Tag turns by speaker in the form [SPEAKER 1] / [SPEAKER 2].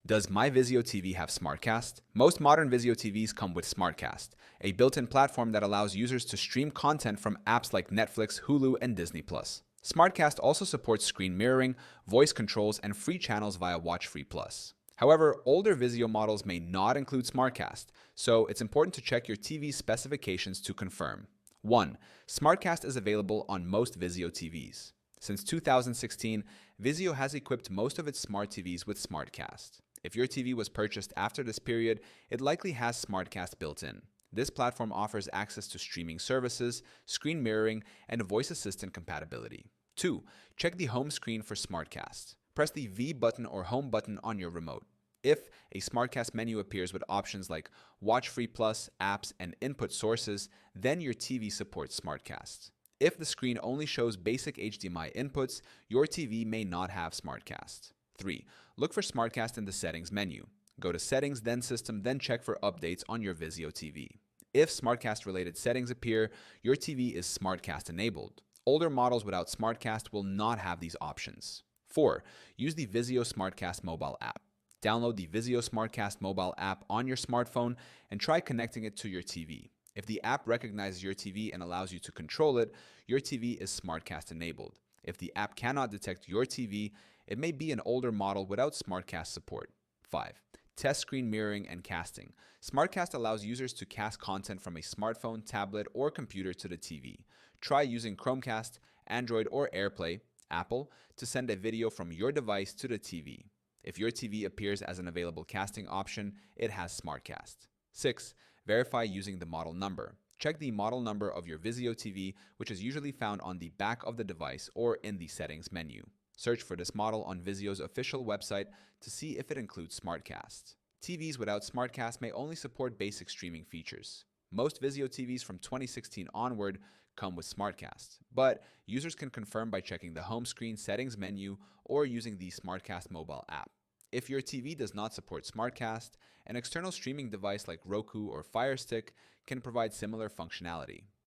[SPEAKER 1] Does my Vizio TV have SmartCast? Most modern Vizio TVs come with SmartCast, a built-in platform that allows users to stream content from apps like Netflix, Hulu, and Disney+. SmartCast also supports screen mirroring, voice controls, and free channels via WatchFree Plus. However, older Vizio models may not include SmartCast, so it's important to check your TV's specifications to confirm. 1. SmartCast is available on most Vizio TVs. Since 2016, Vizio has equipped most of its smart TVs with SmartCast. If your TV was purchased after this period, it likely has SmartCast built in. This platform offers access to streaming services, screen mirroring, and voice assistant compatibility. 2. Check the home screen for SmartCast. Press the V button or home button on your remote. If a SmartCast menu appears with options like WatchFree Plus, apps, and input sources, then your TV supports SmartCast. If the screen only shows basic HDMI inputs, your TV may not have SmartCast. 3. Look for SmartCast in the Settings menu. Go to Settings, then System, then check for updates on your Vizio TV. If SmartCast-related settings appear, your TV is SmartCast enabled. Older models without SmartCast will not have these options. 4. Use the Vizio SmartCast mobile app. Download the Vizio SmartCast mobile app on your smartphone and try connecting it to your TV. If the app recognizes your TV and allows you to control it, your TV is SmartCast enabled. If the app cannot detect your TV, it may be an older model without SmartCast support. 5. Test screen mirroring and casting. SmartCast allows users to cast content from a smartphone, tablet, or computer to the TV. Try using Chromecast, Android, or AirPlay, Apple, to send a video from your device to the TV. If your TV appears as an available casting option, it has SmartCast. 6. Verify using the model number. Check the model number of your Vizio TV, which is usually found on the back of the device or in the Settings menu. Search for this model on Vizio's official website to see if it includes SmartCast. TVs without SmartCast may only support basic streaming features. Most Vizio TVs from 2016 onward come with SmartCast, but users can confirm by checking the home screen Settings menu or using the SmartCast mobile app. If your TV does not support SmartCast, an external streaming device like Roku or Fire Stick can provide similar functionality.